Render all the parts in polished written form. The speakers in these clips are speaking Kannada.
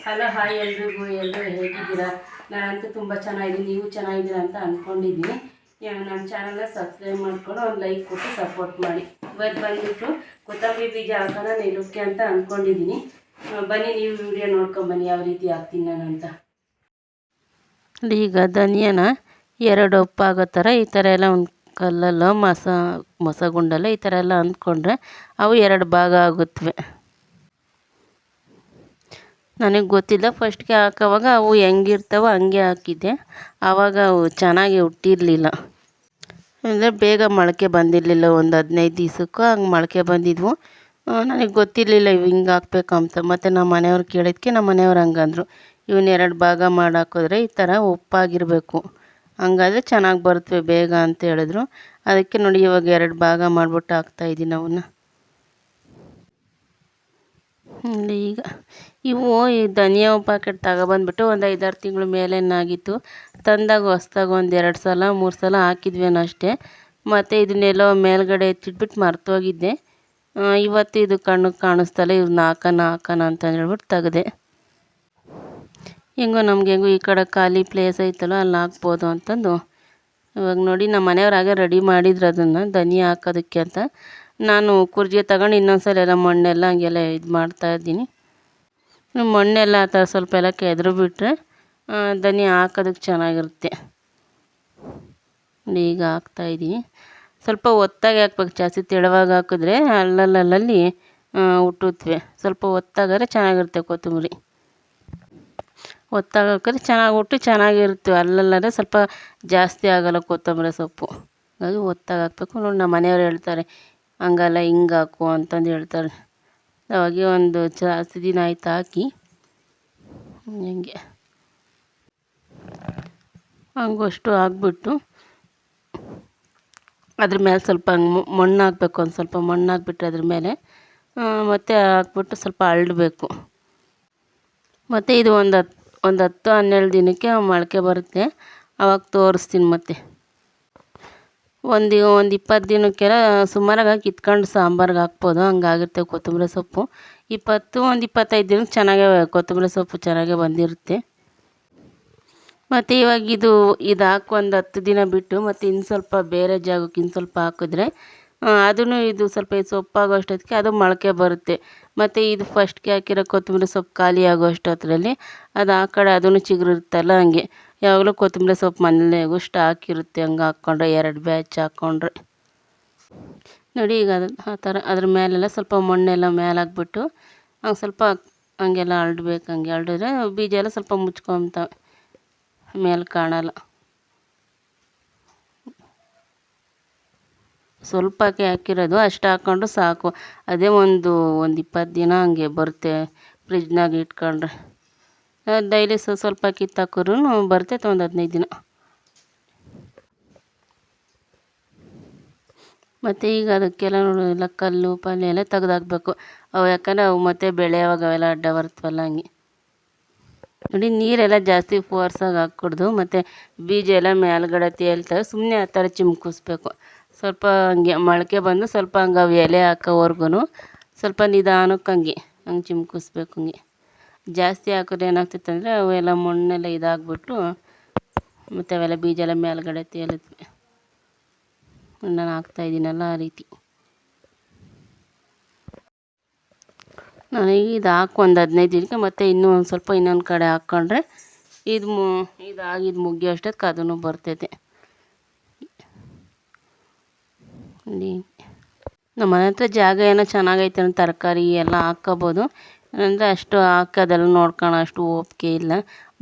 ಹಲೋ ಹಾಯ್ ಎಲ್ರಿಗೂ. ಎಲ್ಲರೂ ಹೇಗಿದ್ದೀರಾ? ನಾನಂತೂ ತುಂಬ ಚೆನ್ನಾಗಿದ್ದೀನಿ. ನೀವು ಚೆನ್ನಾಗಿದ್ದೀರಾ ಅಂತ ಅಂದ್ಕೊಂಡಿದ್ದೀನಿ. ನಮ್ಮ ಚಾನಲ್ನ ಸಬ್ಸ್ಕ್ರೈಬ್ ಮಾಡ್ಕೊಂಡು ಒಂದು ಲೈಕ್ ಕೊಟ್ಟು ಸಪೋರ್ಟ್ ಮಾಡಿ. ಇವತ್ತು ಬಂದುಬಿಟ್ಟು ಕೊತ್ತಂಬರಿ ಬೀಜ ಹಾಕೋಣ ನೆಲಕ್ಕೆ ಅಂತ ಅಂದ್ಕೊಂಡಿದ್ದೀನಿ. ಬನ್ನಿ ನೀವು ವಿಡಿಯೋ ನೋಡ್ಕೊಂಬನ್ನಿ ಯಾವ ರೀತಿ ಹಾಕ್ತೀನಿ ನಾನು ಅಂತ. ಈಗ ಧನಿಯಾನ ಎರಡು ಒಪ್ಪಾಗೋ ಥರ ಈ ಥರ ಎಲ್ಲ ಒಂದು ಕಲ್ಲಲ್ಲೋ ಮೊಸಗುಂಡಲ್ಲೋ ಈ ಥರ ಎಲ್ಲ ಅಂದ್ಕೊಂಡ್ರೆ ಅವು ಎರಡು ಭಾಗ ಆಗುತ್ತವೆ. ನನಗೆ ಗೊತ್ತಿಲ್ಲ, ಫಸ್ಟ್ಗೆ ಹಾಕೋವಾಗ ಅವು ಹೆಂಗಿರ್ತಾವೋ ಹಂಗೆ ಹಾಕಿದ್ದೆ. ಆವಾಗ ಅವು ಚೆನ್ನಾಗಿ ಹುಟ್ಟಿರಲಿಲ್ಲ, ಅಂದರೆ ಬೇಗ ಮೊಳಕೆ ಬಂದಿರಲಿಲ್ಲ. ಒಂದು 15 ದಿವಸಕ್ಕೂ ಹಂಗೆ ಮೊಳಕೆ ಬಂದಿದ್ವು. ನನಗೆ ಗೊತ್ತಿರಲಿಲ್ಲ ಇವು ಹಿಂಗೆ ಹಾಕ್ಬೇಕು ಅಂತ. ಮತ್ತು ನಮ್ಮ ಮನೆಯವ್ರು ಕೇಳಿದ್ದಕ್ಕೆ ನಮ್ಮ ಮನೆಯವ್ರು ಹಂಗಂದರು, ಇವನ್ನ ಎರಡು ಭಾಗ ಮಾಡಿ ಹಾಕಿದ್ರೆ ಈ ಥರ ಉಪ್ಪಾಗಿರಬೇಕು, ಹಂಗಾದರೆ ಚೆನ್ನಾಗಿ ಬರ್ತವೆ ಬೇಗ ಅಂತ ಹೇಳಿದ್ರು. ಅದಕ್ಕೆ ನೋಡಿ ಇವಾಗ ಎರಡು ಭಾಗ ಮಾಡಿಬಿಟ್ಟು ಹಾಕ್ತಾಯಿದ್ದೀನಿ ಅವನ್ನ. ಈಗ ಇವು ಈ ಧನಿಯಾ ಪ್ಯಾಕೆಟ್ ತಗೊಬಂದ್ಬಿಟ್ಟು ಒಂದು 5-6 ತಿಂಗಳ ಮೇಲೇನಾಗಿತ್ತು. ತಂದಾಗ ಹೊಸ್ದಾಗಿ ಒಂದು 2 ಸಲ 3 ಸಲ ಹಾಕಿದ್ವೇನೋ ಅಷ್ಟೇ. ಮತ್ತು ಇದನ್ನೆಲ್ಲೋ ಮೇಲ್ಗಡೆ ಎತ್ತಿಟ್ಬಿಟ್ಟು ಮರ್ತೋಗಿದ್ದೆ. ಇವತ್ತು ಇದು ಕಣ್ಣಿಗೆ ಕಾಣಿಸ್ತಲ್ಲ, ಇವ್ರನ್ನ ಹಾಕೋಣ ಅಂತ ಹೇಳ್ಬಿಟ್ಟು ತೆಗೆದೆ. ಹೆಂಗೋ ಈ ಕಡೆ ಖಾಲಿ ಪ್ಲೇಸ್ ಐತಲ್ಲ ಅಲ್ಲಿ ಹಾಕ್ಬೋದು ಅಂತಂದು ಇವಾಗ ನೋಡಿ ನಮ್ಮ ಮನೆಯವ್ರು ಹಾಗೆ ರೆಡಿ ಮಾಡಿದ್ರು ಅದನ್ನು ಧನಿಯಾ ಹಾಕೋದಕ್ಕೆ ಅಂತ. ನಾನು ಕುರ್ಜಿಗೆ ತಗೊಂಡು ಇನ್ನೊಂದ್ಸಲ ಎಲ್ಲ ಮಣ್ಣೆಲ್ಲ ಹಂಗೆಲ್ಲ ಇದು ಮಾಡ್ತಾಯಿದ್ದೀನಿ. ಮಣ್ಣೆಲ್ಲ ಆ ಥರ ಸ್ವಲ್ಪ ಎಲ್ಲ ಕೆದ್ರು ಬಿಟ್ಟರೆ ಧನಿಯಾ ಹಾಕೋದಕ್ಕೆ ಚೆನ್ನಾಗಿರುತ್ತೆ. ಈಗ ಹಾಕ್ತಾಯಿದ್ದೀನಿ. ಸ್ವಲ್ಪ ಒತ್ತಾಗಿ ಹಾಕ್ಬೇಕು, ಜಾಸ್ತಿ ತೆಳುವಾಗಿ ಹಾಕಿದ್ರೆ ಅಲ್ಲಲ್ಲಿ ಹುಟ್ಟುತ್ತವೆ. ಸ್ವಲ್ಪ ಒತ್ತಾಗಾದ್ರೆ ಚೆನ್ನಾಗಿರುತ್ತೆ ಕೊತ್ತಂಬರಿ. ಒತ್ತಾಗಿ ಹಾಕಿದ್ರೆ ಚೆನ್ನಾಗಿ ಹುಟ್ಟು ಚೆನ್ನಾಗಿರುತ್ತೆ. ಅಲ್ಲಲ್ಲೇ ಸ್ವಲ್ಪ ಜಾಸ್ತಿ ಆಗೋಲ್ಲ ಕೊತ್ತಂಬರಿ ಸೊಪ್ಪು, ಹಾಗಾಗಿ ಒತ್ತಾಗಿ ಹಾಕ್ಬೇಕು. ನೋಡಿ ನಮ್ಮ ಮನೆಯವ್ರು ಹೇಳ್ತಾರೆ ಹಂಗಲ್ಲ ಹಿಂಗೆ ಹಾಕು ಅಂತಂದು ಹೇಳ್ತಾರೆ. ಅವಾಗೆ ಒಂದು ಜಾಸ್ತಿ ದಿನ ಆಯ್ತು ಹಾಕಿ. ಹಿಂಗೆ ಹಂಗಷ್ಟು ಹಾಕ್ಬಿಟ್ಟು ಅದ್ರ ಮೇಲೆ ಸ್ವಲ್ಪ ಹಂಗೆ ಮಣ್ಣು ಹಾಕ್ಬೇಕು. ಒಂದು ಸ್ವಲ್ಪ ಮಣ್ಣು ಹಾಕ್ಬಿಟ್ರೆ ಅದ್ರ ಮೇಲೆ ಮತ್ತು ಹಾಕ್ಬಿಟ್ಟು ಸ್ವಲ್ಪ ಅರಳಬೇಕು. ಮತ್ತು ಇದು ಒಂದು 10-12 ದಿನಕ್ಕೆ ಮೊಳಕೆ ಬರುತ್ತೆ. ಆವಾಗ ತೋರಿಸ್ತೀನಿ. ಮತ್ತು ಒಂದು 20 ದಿನಕ್ಕೆಲ್ಲ ಸುಮಾರಾಗಿ ಕಿತ್ಕೊಂಡು ಸಾಂಬಾರ್ಗೆ ಹಾಕ್ಬೋದು, ಹಂಗಾಗುತ್ತೆ ಕೊತ್ತಂಬರಿ ಸೊಪ್ಪು. ಒಂದು 25 ದಿನಕ್ಕೆ ಚೆನ್ನಾಗೇ ಕೊತ್ತಂಬರಿ ಸೊಪ್ಪು ಚೆನ್ನಾಗೇ ಬಂದಿರುತ್ತೆ. ಮತ್ತು ಇವಾಗ ಇದು ಹಾಕಿ ಒಂದು 10 ದಿನ ಬಿಟ್ಟು ಮತ್ತು ಇನ್ನು ಸ್ವಲ್ಪ ಬೇರೆ ಜಾಗಕ್ಕೆ ಇನ್ನು ಸ್ವಲ್ಪ ಹಾಕಿದ್ರೆ ಅದನ್ನು ಇದು ಸ್ವಲ್ಪ ಸೊಪ್ಪಾಗೋ ಅಷ್ಟೊತ್ತಿಗೆ ಅದು ಮೊಳಕೆ ಬರುತ್ತೆ. ಮತ್ತು ಇದು ಫಸ್ಟ್ಗೆ ಹಾಕಿರೋ ಕೊತ್ತಂಬರಿ ಸೊಪ್ಪು ಖಾಲಿ ಆಗೋ ಅಷ್ಟೊತ್ತರಲ್ಲಿ ಅದು ಆ ಕಡೆ ಅದನ್ನು ಚಿಗುರಿರುತ್ತಲ್ಲ, ಹಂಗೆ ಯಾವಾಗಲೂ ಕೊತ್ತಂಬರಿ ಸೊಪ್ಪು ಮನೆಗೂ ಸ್ಟಾಕ್ ಇರುತ್ತೆ. ಹಂಗೆ ಹಾಕ್ಕೊಂಡ್ರೆ 2 ಬ್ಯಾಚ್ ಹಾಕ್ಕೊಂಡ್ರೆ ನೋಡಿ. ಈಗ ಆ ಥರ ಅದ್ರ ಮೇಲೆಲ್ಲ ಸ್ವಲ್ಪ ಮಣ್ಣೆಲ್ಲ ಮೇಲೆ ಹಾಕ್ಬಿಟ್ಟು ಹಂಗೆ ಸ್ವಲ್ಪ ಹಂಗೆಲ್ಲ ಹರಡ್ಬೇಕು. ಹಂಗೆ ಹರಡಿದ್ರೆ ಬೀಜ ಎಲ್ಲ ಸ್ವಲ್ಪ ಮುಚ್ಕೊತಾವೆ, ಮೇಲೆ ಕಾಣಲ್ಲ. ಸ್ವಲ್ಪಕ್ಕೆ ಹಾಕಿರೋದು ಅಷ್ಟು ಹಾಕ್ಕೊಂಡ್ರೆ ಸಾಕು. ಅದೇ ಒಂದು 20 ದಿನ ಹಂಗೆ ಬರುತ್ತೆ ಫ್ರಿಜ್ನಾಗ ಇಟ್ಕೊಂಡ್ರೆ. ಡೈಲಿ ಸ್ವಲ್ಪ ಕಿತ್ತಾಕಿದ್ರೂ ಬರ್ತೈತೆ ಒಂದು 15 ದಿನ. ಮತ್ತು ಈಗ ಅದಕ್ಕೆಲ್ಲ ಎಲ್ಲ ಕಲ್ಲು ಪಲ್ಯ ಎಲ್ಲ ತೆಗ್ದಾಕ್ಬೇಕು. ಅವು ಯಾಕಂದರೆ ಅವು ಮತ್ತೆ ಬೆಳೆಯುವಾಗ ಅವೆಲ್ಲ ಅಡ್ಡ ಬರ್ತವಲ್ಲ, ಹಂಗೆ ನೋಡಿ. ನೀರೆಲ್ಲ ಜಾಸ್ತಿ ಫೋರ್ಸಾಗಿ ಹಾಕ್ಕೊಡ್ದು. ಮತ್ತು ಬೀಜ ಎಲ್ಲ ಮೇಲ್ಗಡೆ ತೇಲ್ತವೆ, ಸುಮ್ಮನೆ ಆ ಥರ ಚಿಮ್ಕಿಸ್ಬೇಕು. ಸ್ವಲ್ಪ ಹಂಗೆ ಮೊಳಕೆ ಬಂದು ಸ್ವಲ್ಪ ಹಂಗೆ ಅವು ಎಲೆ ಹಾಕೋವರ್ಗು ಸ್ವಲ್ಪ ನಿಧಾನಕ್ಕೆ ಹಂಗೆ ಚಿಮ್ಕಿಸ್ಬೇಕು. ಹಂಗೆ ಜಾಸ್ತಿ ಹಾಕಿದ್ರೆ ಏನಾಗ್ತೈತೆ ಅಂದರೆ ಅವೆಲ್ಲ ಮಣ್ಣೆಲ್ಲ ಇದಾಗ್ಬಿಟ್ಟು ಮತ್ತು ಅವೆಲ್ಲ ಬೀಜ ಎಲ್ಲ ಮೇಲ್ಗಡೆ ತೇಲುತ್ತವೆ. ನಾನು ಹಾಕ್ತಾಯಿದ್ದೀನಲ್ಲ ಆ ರೀತಿ. ನನಗೆ ಇದು ಹಾಕಿ ಒಂದು 15 ದಿನಕ್ಕೆ ಮತ್ತು ಇನ್ನೂ ಒಂದು ಸ್ವಲ್ಪ ಇನ್ನೊಂದು ಕಡೆ ಹಾಕ್ಕೊಂಡ್ರೆ ಇದಾಗಿದ್ದು ಮುಗಿಯೋ ಅಷ್ಟೊತ್ತಿಗೆ ಅದನ್ನು ಬರ್ತೈತೆ. ನಮ್ಮ ಮನೆ ಹತ್ರ ಜಾಗ ಏನೋ ಚೆನ್ನಾಗೈತೆ ಅಂತ ತರಕಾರಿ ಎಲ್ಲ ಹಾಕ್ಕೋಬೋದು. ಅಂದರೆ ಅಷ್ಟು ಹಾಕೋದೆಲ್ಲ ನೋಡ್ಕೊಳ್ಳೋ ಅಷ್ಟು ಓಪಿಕೆ ಇಲ್ಲ.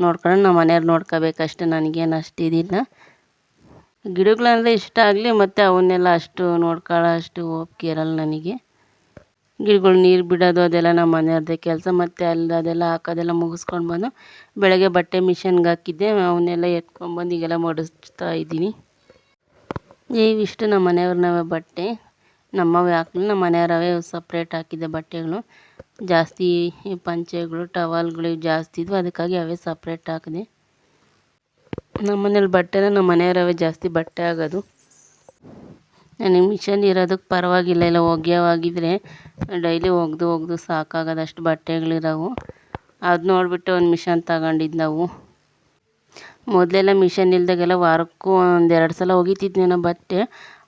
ನೋಡ್ಕೊಂಡು ನಮ್ಮ ಮನೆಯವ್ರು ನೋಡ್ಕೋಬೇಕಷ್ಟೆ, ನನಗೇನು ಅಷ್ಟು ಇದಿಲ್ಲ. ಗಿಡಗಳಂದರೆ ಇಷ್ಟ ಆಗಲಿ, ಮತ್ತು ಅವನ್ನೆಲ್ಲ ಅಷ್ಟು ನೋಡ್ಕೊಳ್ಳೋ ಅಷ್ಟು ಓಪಿಕೆ ಇರಲ್ಲ ನನಗೆ. ಗಿಡಗಳು ನೀರು ಬಿಡೋದು ಅದೆಲ್ಲ ನಮ್ಮ ಮನೆಯವ್ರದ್ದೇ ಕೆಲಸ. ಮತ್ತು ಅದೆಲ್ಲ ಹಾಕೋದೆಲ್ಲ ಮುಗಿಸ್ಕೊಂಡು ಬಂದು ಬೆಳಗ್ಗೆ ಬಟ್ಟೆ ಮಿಷನ್ಗೆ ಹಾಕಿದ್ದೆ, ಅವನ್ನೆಲ್ಲ ಎತ್ಕೊಂಡ್ಬಂದು ಈಗೆಲ್ಲ ಮಡಿಸ್ತಾ ಇದ್ದೀನಿ. ಇವಿಷ್ಟು ನಮ್ಮ ಮನೆಯವ್ರನ್ನವೇ ಬಟ್ಟೆ, ನಮ್ಮವೇ ಹಾಕಲಿಲ್ಲ, ನಮ್ಮ ಮನೆಯವರವೇ ಸಪ್ರೇಟ್ ಹಾಕಿದ್ದೆ ಬಟ್ಟೆಗಳು. ಜಾಸ್ತಿ ಪಂಚೆಗಳು ಟವಲ್ಗಳು ಜಾಸ್ತಿ ಇದ್ವು, ಅದಕ್ಕಾಗಿ ಅವೇ ಸಪ್ರೇಟ್ ಹಾಕಿದೆ. ನಮ್ಮ ಮನೇಲಿ ಬಟ್ಟೆನ ನಮ್ಮ ಮನೆಯವರವೇ ಜಾಸ್ತಿ ಬಟ್ಟೆ ಆಗೋದು. ನನಗೆ ಮಿಷನ್ ಇರೋದಕ್ಕೆ ಪರವಾಗಿಲ್ಲ. ಇಲ್ಲ ಒಗೆಯೋವಾಗಿದ್ದರೆ ಡೈಲಿ ಒಗೆದು ಸಾಕಾಗೋದು, ಅಷ್ಟು ಬಟ್ಟೆಗಳಿರೋವು. ಅದು ನೋಡಿಬಿಟ್ಟು ಒಂದು ಮಿಷನ್ ತಗೊಂಡಿದ್ದು ನಾವು. ಮೊದಲೆಲ್ಲ ಮಿಷನ್ ಇಲ್ದಾಗೆಲ್ಲ ವಾರಕ್ಕೂ 1-2 ಸಲ ಒಗಿತಿದ್ನೇನೋ ಬಟ್ಟೆ.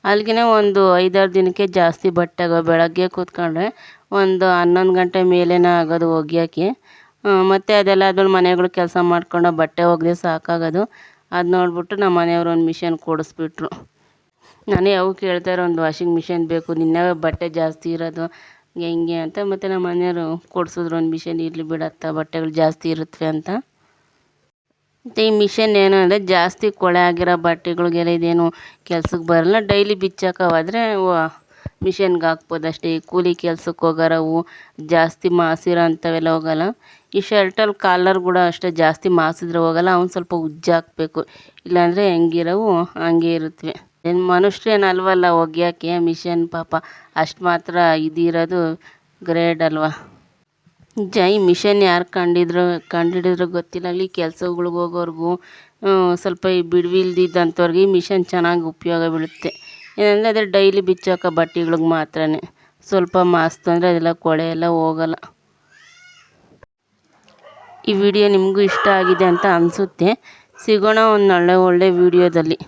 ಅಲ್ಲಿಗೆ ಒಂದು 5-6 ದಿನಕ್ಕೆ ಜಾಸ್ತಿ ಬಟ್ಟೆ ಆಗೋ. ಬೆಳಗ್ಗೆ ಕೂತ್ಕೊಂಡ್ರೆ ಒಂದು 11 ಗಂಟೆ ಮೇಲೇನೇ ಆಗೋದು ಒಗ್ಯೋಕ್ಕೆ. ಮತ್ತು ಅದೆಲ್ಲ ಆದ್ಮೇಲೆ ಮನೆಗಳು ಕೆಲಸ ಮಾಡ್ಕೊಂಡು ಬಟ್ಟೆ ಒಗೆದೇ ಸಾಕಾಗೋದು. ಅದು ನೋಡ್ಬಿಟ್ಟು ನಮ್ಮ ಮನೆಯವರು ಒಂದು ಮಿಷನ್ ಕೊಡಿಸ್ಬಿಟ್ರು. ನಾನೇ ಅವು ಕೇಳ್ತಾರೆ, ಒಂದು ವಾಷಿಂಗ್ ಮಿಷನ್ ಬೇಕು, ನಿನ್ನೆ ಬಟ್ಟೆ ಜಾಸ್ತಿ ಇರೋದು ಹೆಂಗೆ ಅಂತ. ಮತ್ತು ನಮ್ಮ ಮನೆಯವರು ಕೊಡಿಸಿದ್ರು, ಒಂದು ಮಿಷನ್ ಇರಲಿ ಬಿಡತ್ತ, ಬಟ್ಟೆಗಳು ಜಾಸ್ತಿ ಇರುತ್ತವೆ ಅಂತ. ಮತ್ತು ಈ ಮಿಷನ್ ಏನು ಅಂದರೆ ಜಾಸ್ತಿ ಕೊಳೆ ಆಗಿರೋ ಬಟ್ಟೆಗಳಿಗೆಲ್ಲ ಇದೇನು ಕೆಲ್ಸಕ್ಕೆ ಬರಲ್ಲ. ಡೈಲಿ ಬಿಚ್ಚಾಕೋವಾದರೆ ಮಿಷನ್ಗೆ ಹಾಕ್ಬೋದು ಅಷ್ಟೇ. ಈ ಕೂಲಿ ಕೆಲ್ಸಕ್ಕೆ ಹೋಗೋರವು ಜಾಸ್ತಿ ಮಾಸಿರೋ ಅಂಥವೆಲ್ಲ ಹೋಗಲ್ಲ. ಈ ಶರ್ಟಲ್ಲಿ ಕಾಲರ್ ಕೂಡ ಅಷ್ಟೇ, ಜಾಸ್ತಿ ಮಾಸಿದ್ರೆ ಹೋಗಲ್ಲ, ಅವ್ನು ಸ್ವಲ್ಪ ಉಜ್ಜಾಕಬೇಕು, ಇಲ್ಲಾಂದರೆ ಹೆಂಗಿರೋವು ಹಂಗೆ ಇರುತ್ತವೆ. ಏನು ಮನುಷ್ಯರೇನಲ್ವಲ್ಲ ಒಗ್ಯೋಕ್ಕೆ, ಮಿಷನ್ ಪಾಪ ಅಷ್ಟು ಮಾತ್ರ ಇದಿರೋದು ಗ್ರೇಟ್ ಅಲ್ವಾ. ನಿಜ ಈ ಮಿಷನ್ ಯಾರು ಕಂಡಿಡಿದ್ರು ಗೊತ್ತಿಲ್ಲ. ಅಲ್ಲಿ ಕೆಲ್ಸಗಳಿಗೆ ಹೋಗೋರ್ಗೂ ಸ್ವಲ್ಪ ಈ ಬಿಡುವಿಲ್ದಿದ್ದಂಥವ್ರಿಗೆ ಈ ಮಿಷನ್ ಚೆನ್ನಾಗಿ ಉಪಯೋಗ ಬೀಳುತ್ತೆ. ಏನಂದರೆ ಅದೇ ಡೈಲಿ ಬಿಚ್ಚಾಕೋ ಬಟ್ಟೆಗಳಿಗೆ ಮಾತ್ರನೇ ಸ್ವಲ್ಪ ಮಾಸ್ತು ಅಂದರೆ ಅದೆಲ್ಲ ಕೊಳೆ ಎಲ್ಲ ಹೋಗಲ್ಲ. ಈ ವಿಡಿಯೋ ನಿಮಗೂ ಇಷ್ಟ ಆಗಿದೆ ಅಂತ ಅನಿಸುತ್ತೆ. ಸಿಗೋಣ ಒಂದು ಒಳ್ಳೆ ವಿಡಿಯೋದಲ್ಲಿ.